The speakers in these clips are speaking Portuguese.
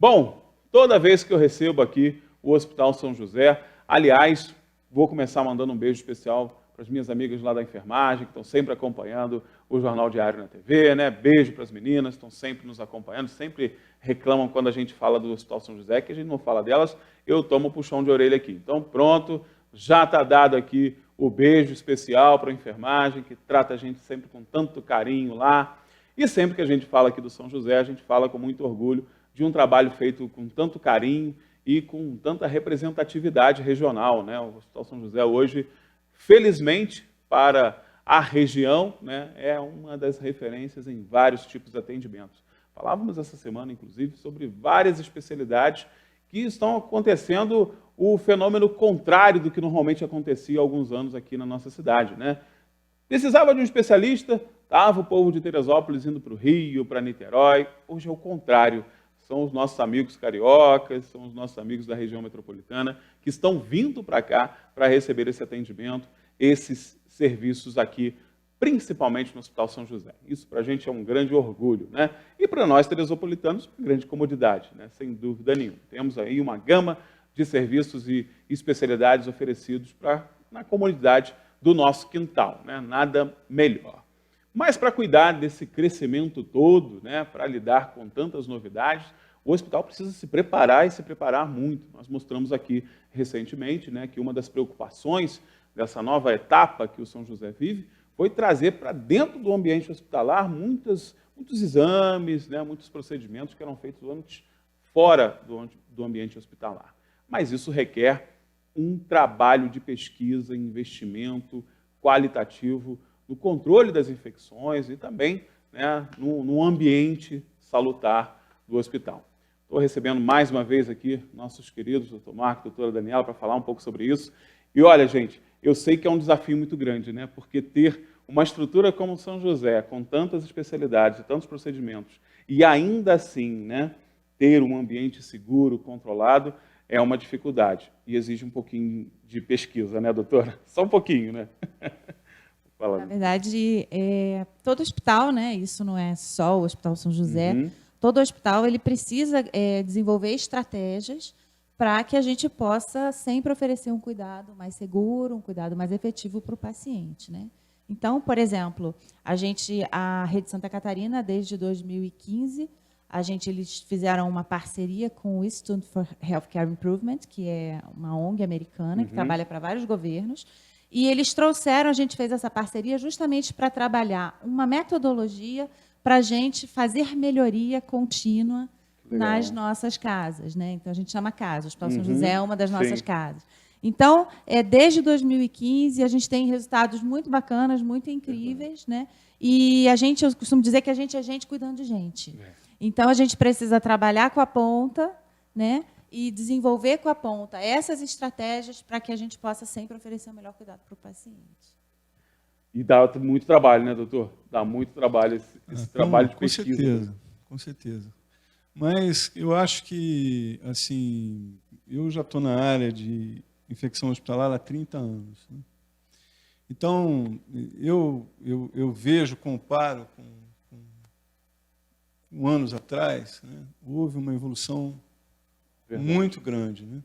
Bom, toda vez que eu recebo aqui o Hospital São José, aliás, vou começar mandando um beijo especial para as minhas amigas lá da enfermagem, que estão sempre acompanhando o Jornal Diário na TV, né? Beijo para as meninas, estão sempre nos acompanhando, sempre reclamam quando a gente fala do Hospital São José, que a gente não fala delas, eu tomo puxão de orelha aqui. Então, pronto, já está dado aqui o beijo especial para a enfermagem, que trata a gente sempre com tanto carinho lá. E sempre que a gente fala aqui do São José, a gente fala com muito orgulho de um trabalho feito com tanto carinho e com tanta representatividade regional, né? O Hospital São José hoje, felizmente, para a região, né, é uma das referências em vários tipos de atendimentos. Falávamos essa semana, inclusive, sobre várias especialidades que estão acontecendo o fenômeno contrário do que normalmente acontecia há alguns anos aqui na nossa cidade, né? Precisava de um especialista, estava o povo de Teresópolis indo para o Rio, para Niterói. Hoje é o contrário. São os nossos amigos cariocas, são os nossos amigos da região metropolitana que estão vindo para cá para receber esse atendimento, esses serviços aqui, principalmente no Hospital São José. Isso para a gente é um grande orgulho, né? E para nós, teresopolitanos, uma grande comodidade, né? Sem dúvida nenhuma. Temos aí uma gama de serviços e especialidades oferecidos na comunidade do nosso quintal, né? Nada melhor. Mas para cuidar desse crescimento todo, né, para lidar com tantas novidades, o hospital precisa se preparar e se preparar muito. Nós mostramos aqui recentemente, né, que uma das preocupações dessa nova etapa que o São José vive foi trazer para dentro do ambiente hospitalar muitos exames, né, muitos procedimentos que eram feitos antes fora do ambiente hospitalar. Mas isso requer um trabalho de pesquisa, investimento qualitativo no controle das infecções e também, né, no ambiente salutar do hospital. Estou recebendo mais uma vez aqui nossos queridos doutor Marco, doutora Daniela, para falar um pouco sobre isso. E olha, gente, eu sei que é um desafio muito grande, né, porque ter uma estrutura como o São José, com tantas especialidades e tantos procedimentos, e ainda assim, né, ter um ambiente seguro, controlado, é uma dificuldade. E exige um pouquinho de pesquisa, né, doutora? Só um pouquinho, né? Na verdade, todo hospital, né, isso não é só o Hospital São José, todo hospital ele precisa desenvolver estratégias para que a gente possa sempre oferecer um cuidado mais seguro, um cuidado mais efetivo para o paciente, né? Então, por exemplo, a Rede Santa Catarina, desde 2015, eles fizeram uma parceria com o Institute for Healthcare Improvement, que é uma ONG americana que trabalha para vários governos, e eles trouxeram, a gente fez essa parceria justamente para trabalhar uma metodologia para a gente fazer melhoria contínua nas nossas casas, né? Então, a gente chama casa. O Hospital São José é uma das nossas casas. Então, desde 2015, a gente tem resultados muito bacanas, muito incríveis, né? E eu costumo dizer que a gente é gente cuidando de gente. Então, a gente precisa trabalhar com a ponta, né? E desenvolver com a ponta essas estratégias para que a gente possa sempre oferecer o melhor cuidado para o paciente. E dá muito trabalho, né, doutor? Dá muito trabalho esse trabalho de pesquisa. Com certeza, com certeza. Mas eu acho que, assim, eu já estou na área de infecção hospitalar há 30 anos. Né? Então, eu vejo, comparo com anos atrás, né? Houve uma evolução muito grande, né?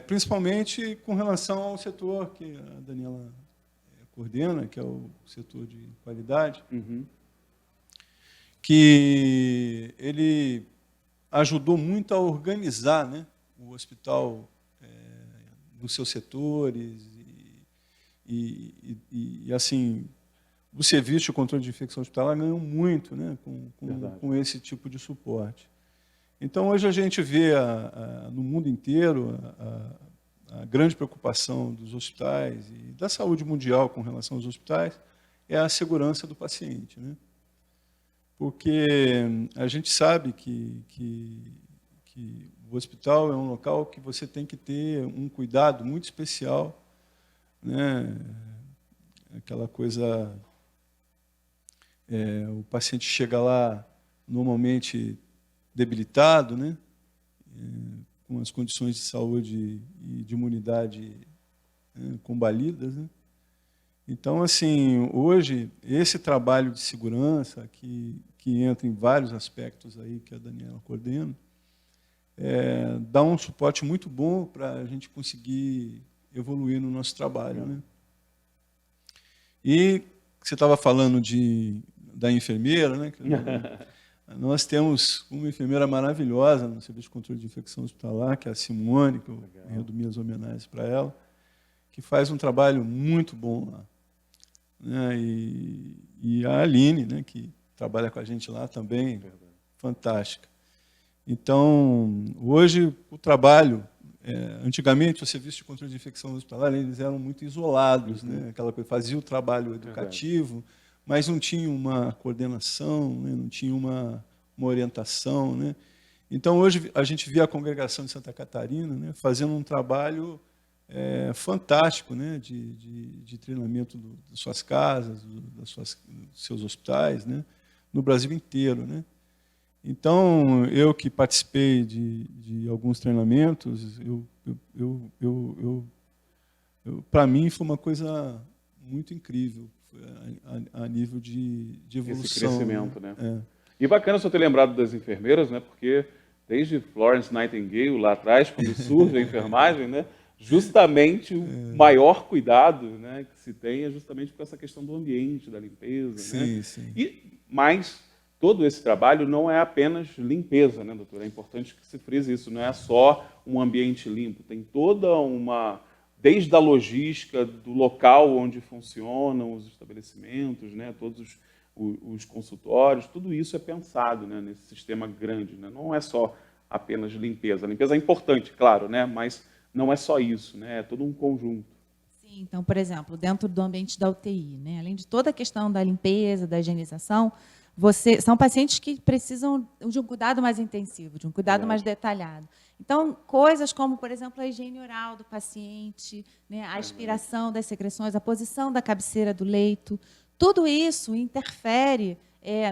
Principalmente com relação ao setor que a Daniela coordena, que é o setor de qualidade, que ele ajudou muito a organizar, né, o hospital nos seus setores e assim, o serviço de controle de infecção hospitalar ganhou muito, né, com esse tipo de suporte. Então, hoje a gente vê no mundo inteiro a grande preocupação dos hospitais e da saúde mundial com relação aos hospitais é a segurança do paciente, né? Porque a gente sabe que o hospital é um local que você tem que ter um cuidado muito especial, né? Aquela coisa, o paciente chega lá normalmente debilitado, né? Com as condições de saúde e de imunidade combalidas, né? Então, assim, hoje, esse trabalho de segurança, que entra em vários aspectos aí que a Daniela coordena, dá um suporte muito bom para a gente conseguir evoluir no nosso trabalho, né? E você estava falando da enfermeira, né? Nós temos uma enfermeira maravilhosa no Serviço de Controle de Infecção Hospitalar, que é a Simone, que eu rendo minhas homenagens para ela, que faz um trabalho muito bom lá, né? E a Aline, né, que trabalha com a gente lá também, fantástica. Então, hoje, o trabalho... antigamente, o Serviço de Controle de Infecção Hospitalar, eles eram muito isolados, né? Aquela coisa, fazia o trabalho educativo, mas não tinha uma coordenação, né? Não tinha uma orientação, né? Então, hoje, a gente vê a congregação de Santa Catarina, né, fazendo um trabalho fantástico, né, de treinamento das suas casas, dos seus hospitais, né, no Brasil inteiro, né? Então, eu que participei de alguns treinamentos, para mim foi uma coisa muito incrível a nível de evolução. Esse crescimento, né? E bacana só ter lembrado das enfermeiras, né? Porque desde Florence Nightingale, lá atrás, quando surge a enfermagem, né? Justamente o maior cuidado, né, que se tem é justamente com essa questão do ambiente, da limpeza. Sim, né? sim. Mas todo esse trabalho não é apenas limpeza, né, doutor? É importante que se frise isso, não é só um ambiente limpo, tem toda desde a logística do local onde funcionam os estabelecimentos, né, todos os consultórios, tudo isso é pensado, né, nesse sistema grande, né? Não é só apenas limpeza. A limpeza é importante, claro, né, mas não é só isso, né, é todo um conjunto. Sim, então, por exemplo, dentro do ambiente da UTI, né, além de toda a questão da limpeza, da higienização, são pacientes que precisam de um cuidado mais intensivo, de um cuidado mais detalhado. Então, coisas como, por exemplo, a higiene oral do paciente, né, a aspiração das secreções, a posição da cabeceira do leito, tudo isso interfere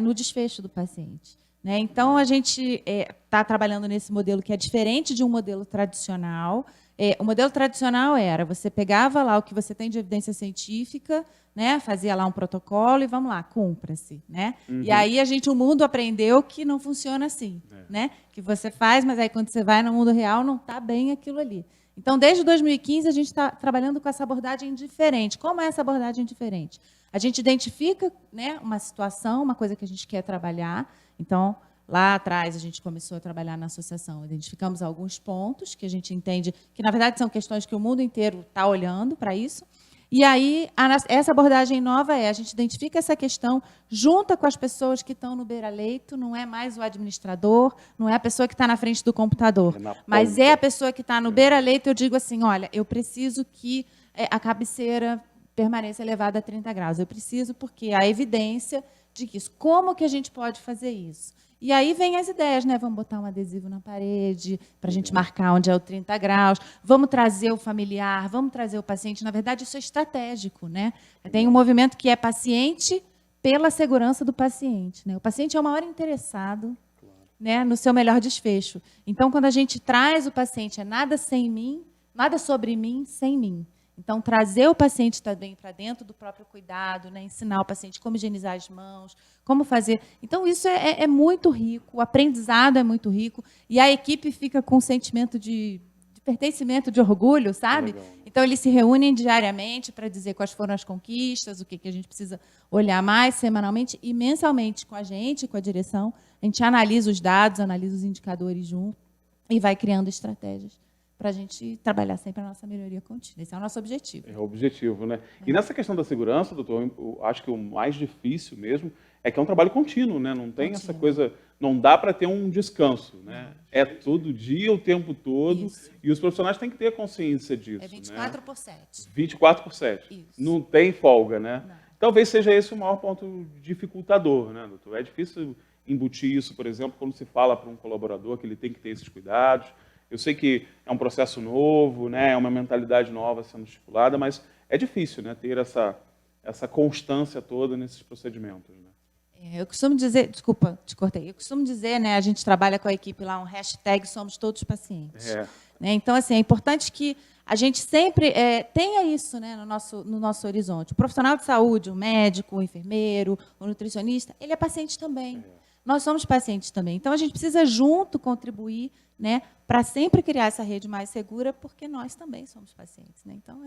no desfecho do paciente, né? Então, a gente está trabalhando nesse modelo que é diferente de um modelo tradicional. O modelo tradicional era, você pegava lá o que você tem de evidência científica, né, fazia lá um protocolo e vamos lá, cumpra-se, né? E aí o mundo aprendeu que não funciona assim, né? Que você faz, mas aí quando você vai no mundo real não está bem aquilo ali. Então, desde 2015, a gente está trabalhando com essa abordagem diferente. Como é essa abordagem diferente? A gente identifica, né, uma situação, uma coisa que a gente quer trabalhar. Então, lá atrás, a gente começou a trabalhar na associação, identificamos alguns pontos que a gente entende que, na verdade, são questões que o mundo inteiro está olhando para isso. E aí, essa abordagem nova a gente identifica essa questão, junta com as pessoas que estão no beira-leito, não é mais o administrador, não é a pessoa que está na frente do computador, mas é a pessoa que está no beira-leito. Eu digo assim, olha, eu preciso que a cabeceira permaneça elevada a 30 graus. Eu preciso porque há evidência de que isso. Como que a gente pode fazer isso? E aí vem as ideias, né? Vamos botar um adesivo na parede para a gente marcar onde é o 30 graus, vamos trazer o familiar, vamos trazer o paciente. Na verdade, isso é estratégico, né? Tem um movimento que é paciente pela segurança do paciente, né? O paciente é o maior interessado, né, no seu melhor desfecho. Então, quando a gente traz o paciente, é nada sem mim, nada sobre mim sem mim. Então, trazer o paciente também para dentro do próprio cuidado, né? Ensinar o paciente como higienizar as mãos, como fazer. Então, isso é muito rico, o aprendizado é muito rico, e a equipe fica com um sentimento de pertencimento, de orgulho, sabe? Então, eles se reúnem diariamente para dizer quais foram as conquistas, o que a gente precisa olhar mais semanalmente e mensalmente com a gente, com a direção. A gente analisa os dados, analisa os indicadores junto e vai criando estratégias para a gente trabalhar sempre a nossa melhoria contínua. Esse é o nosso objetivo. É o objetivo, né? E nessa questão da segurança, doutor, eu acho que o mais difícil mesmo é que é um trabalho contínuo, né? Não tem essa coisa, não dá para ter um descanso, né? É todo dia, o tempo todo, isso. E os profissionais têm que ter consciência disso. É 24 por 7. 24 por 7. Isso. Não tem folga, né? Não. Talvez seja esse o maior ponto dificultador, né, doutor? É difícil embutir isso, por exemplo, quando se fala para um colaborador que ele tem que ter esses cuidados. Eu sei que é um processo novo, né, é uma mentalidade nova sendo estipulada, mas é difícil, né, ter essa constância toda nesses procedimentos. Né? Eu costumo dizer, desculpa, te cortei, eu costumo dizer, né, a gente trabalha com a equipe lá, um hashtag Somos Todos Pacientes. Né? Então, assim, é importante que a gente sempre tenha isso, né, no nosso horizonte. O profissional de saúde, o médico, o enfermeiro, o nutricionista, ele é paciente também. nós somos pacientes também. Então, a gente precisa junto contribuir, né, para sempre criar essa rede mais segura, porque nós também somos pacientes, né? Então,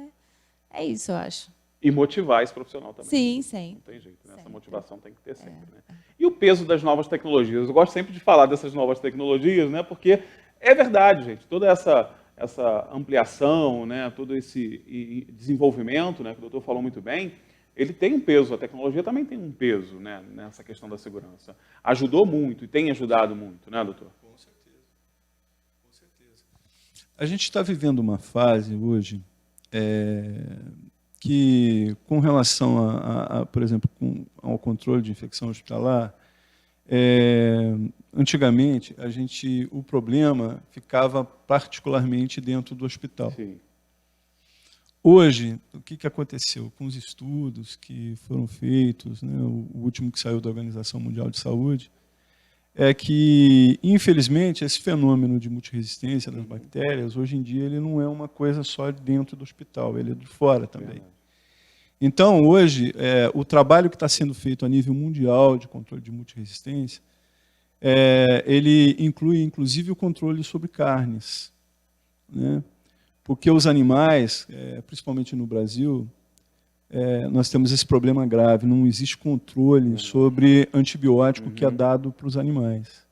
é isso, eu acho. E motivar esse profissional também. Sim, sim. Não tem jeito, né? Essa motivação tem que ter sempre. Né? E o peso das novas tecnologias? Eu gosto sempre de falar dessas novas tecnologias, né? Porque é verdade, gente, toda essa ampliação, né? Todo esse desenvolvimento, né? Que o doutor falou muito bem, ele tem um peso, a tecnologia também tem um peso, né? Nessa questão da segurança. Ajudou muito e tem ajudado muito, né, doutor? Com certeza. Com certeza. A gente está vivendo uma fase hoje que, com relação, por exemplo, ao controle de infecção hospitalar, antigamente, o problema ficava particularmente dentro do hospital. Sim. Hoje, o que aconteceu com os estudos que foram feitos, né, o último que saiu da Organização Mundial de Saúde, é que, infelizmente, esse fenômeno de multiresistência das bactérias, hoje em dia, ele não é uma coisa só dentro do hospital, ele é de fora também. Então, hoje, o trabalho que está sendo feito a nível mundial de controle de multiresistência, ele inclui, inclusive, o controle sobre carnes, né? Porque os animais, principalmente no Brasil, nós temos esse problema grave, não existe controle sobre antibiótico que é dado para os animais.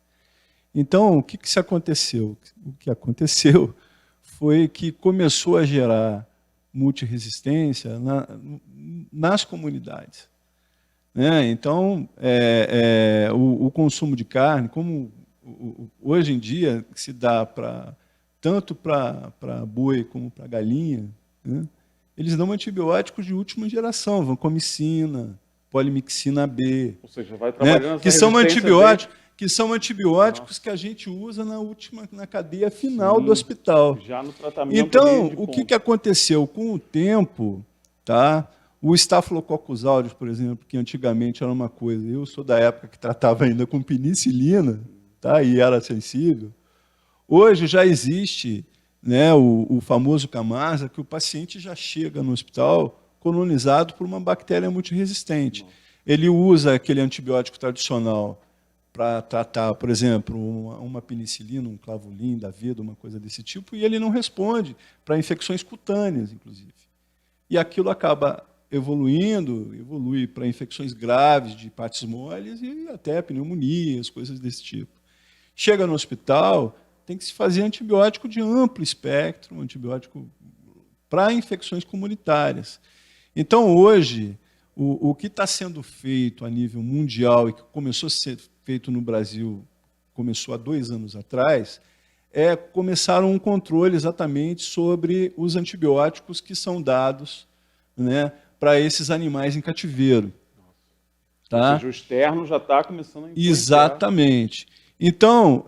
Então, o que aconteceu? O que aconteceu foi que começou a gerar multiresistência nas comunidades. Né? Então, o consumo de carne, como hoje em dia se dá tanto para boi como para galinha, né? Eles dão antibióticos de última geração, vancomicina, polimixina B. Ou seja, vai trabalhando né? Que são antibióticos que a gente usa na cadeia final do hospital. Já no tratamento. Então, o que aconteceu? Com o tempo, tá? O Staphylococcus aureus, por exemplo, que antigamente era uma coisa, eu sou da época que tratava ainda com penicilina, tá? E era sensível. Hoje já existe, né, o famoso Camarsa, que o paciente já chega no hospital colonizado por uma bactéria multiresistente. Ele usa aquele antibiótico tradicional para tratar, por exemplo, uma penicilina, um clavulin da vida, uma coisa desse tipo, e ele não responde para infecções cutâneas, inclusive. E aquilo acaba evolui para infecções graves de partes moles e até pneumonias, coisas desse tipo. Chega no hospital, tem que se fazer antibiótico de amplo espectro, antibiótico para infecções comunitárias. Então, hoje, o que está sendo feito a nível mundial e que começou a ser feito no Brasil, começou há 2 anos atrás, começar um controle exatamente sobre os antibióticos que são dados, né, para esses animais em cativeiro. Tá? Ou seja, o externo já está começando a influenciar. Exatamente. Então,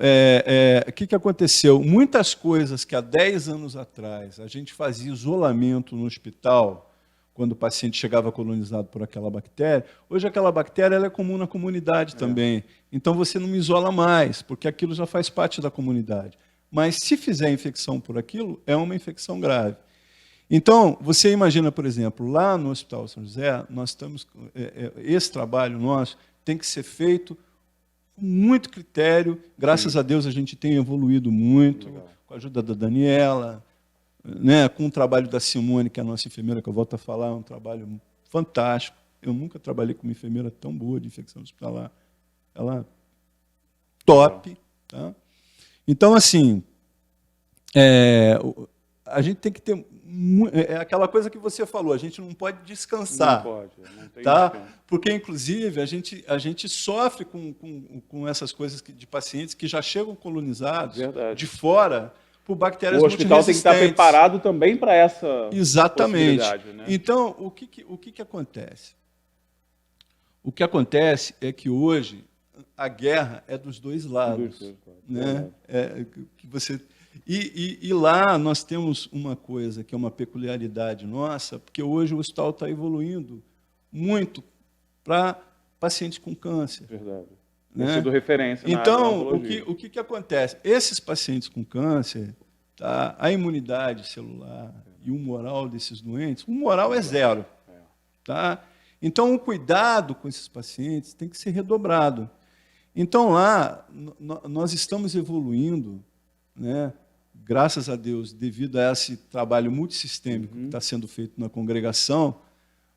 o que aconteceu? Muitas coisas que há 10 anos atrás a gente fazia isolamento no hospital, quando o paciente chegava colonizado por aquela bactéria, hoje aquela bactéria ela é comum na comunidade também. Então, você não isola mais, porque aquilo já faz parte da comunidade. Mas, se fizer infecção por aquilo, é uma infecção grave. Então, você imagina, por exemplo, lá no Hospital São José, nós estamos, esse trabalho nosso tem que ser feito com muito critério. Graças a Deus a gente tem evoluído muito, com a ajuda da Daniela, né, com o trabalho da Simone, que é a nossa enfermeira, que eu volto a falar, é um trabalho fantástico. Eu nunca trabalhei com uma enfermeira tão boa de infecção hospitalar. Ela top. Tá? Então, assim, a gente tem que ter... É aquela coisa que você falou, a gente não pode descansar. Não pode, não tem tá? Porque, inclusive, a gente sofre com essas coisas de pacientes que já chegam colonizados de fora por bactérias multiresistentes. O hospital tem que estar preparado também para essa possibilidade. Né? Então, o que acontece? O que acontece é que hoje a guerra é dos dois lados. Né? Que você... E lá nós temos uma coisa que é uma peculiaridade nossa, porque hoje o hospital está evoluindo muito para pacientes com câncer. Verdade. Né? Tem sido referência na então, o que acontece? Esses pacientes com câncer, tá, a imunidade celular e o moral desses doentes, o moral é 0. Tá? Então, o cuidado com esses pacientes tem que ser redobrado. Então, lá, nós estamos evoluindo, né, graças a Deus, devido a esse trabalho multissistêmico que está sendo feito na congregação,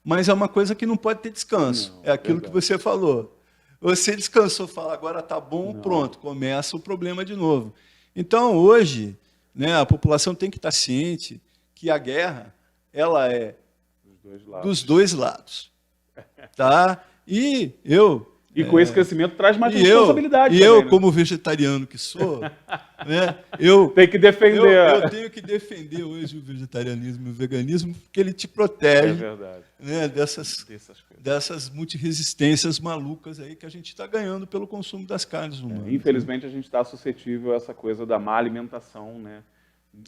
mas é uma coisa que não pode ter descanso. É aquilo que você falou. Você descansou, fala, agora está bom, pronto, começa o problema de novo. Então, hoje, né, a população tem que estar ciente que a guerra ela é dos dois lados. Tá? E com esse crescimento traz mais responsabilidade. Eu, como vegetariano que sou, né, tem que defender. Eu tenho que defender hoje o vegetarianismo e o veganismo, porque ele te protege né, dessas multiresistências malucas aí que a gente está ganhando pelo consumo das carnes humanas. Infelizmente, a gente está suscetível a essa coisa da má alimentação, né,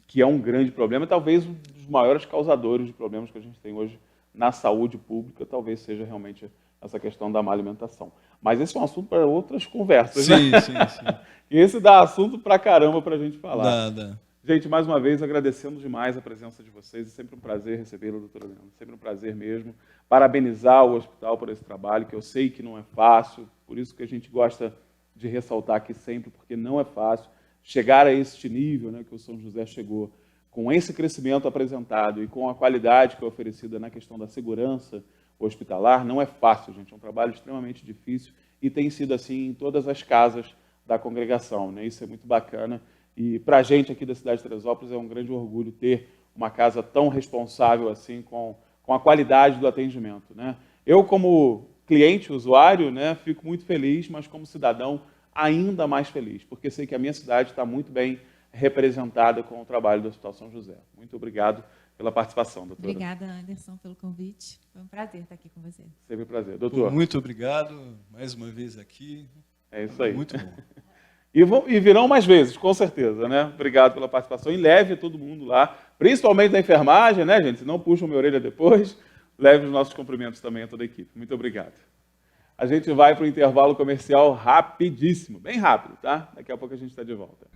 que é um grande problema, talvez um dos maiores causadores de problemas que a gente tem hoje na saúde pública, talvez seja realmente essa questão da má alimentação. Mas esse é um assunto para outras conversas. Sim, né? sim. Esse dá assunto para caramba para a gente falar. Dá. Gente, mais uma vez, agradecendo demais a presença de vocês. É sempre um prazer recebê-la, doutora Leandra. Sempre um prazer mesmo. Parabenizar o hospital por esse trabalho, que eu sei que não é fácil. Por isso que a gente gosta de ressaltar aqui sempre, porque não é fácil chegar a este nível, né, que o São José chegou, com esse crescimento apresentado e com a qualidade que é oferecida na questão da segurança hospitalar, não é fácil, gente. É um trabalho extremamente difícil e tem sido assim em todas as casas da congregação, né? Isso é muito bacana. E para a gente aqui da cidade de Teresópolis é um grande orgulho ter uma casa tão responsável assim com a qualidade do atendimento, né? Eu, como cliente, usuário, né, fico muito feliz, mas como cidadão, ainda mais feliz, porque sei que a minha cidade está muito bem representada com o trabalho do Hospital São José. Muito obrigado pela participação, doutora. Obrigada, Anderson, pelo convite. Foi um prazer estar aqui com você. Sempre um prazer. Doutor. Muito obrigado, mais uma vez aqui. É isso aí. Muito bom. E virão mais vezes, com certeza, né? Obrigado pela participação. E leve todo mundo lá, principalmente na enfermagem, né, gente? Se não puxam minha orelha depois, leve os nossos cumprimentos também a toda a equipe. Muito obrigado. A gente vai para o intervalo comercial rapidíssimo, bem rápido, tá? Daqui a pouco a gente está de volta.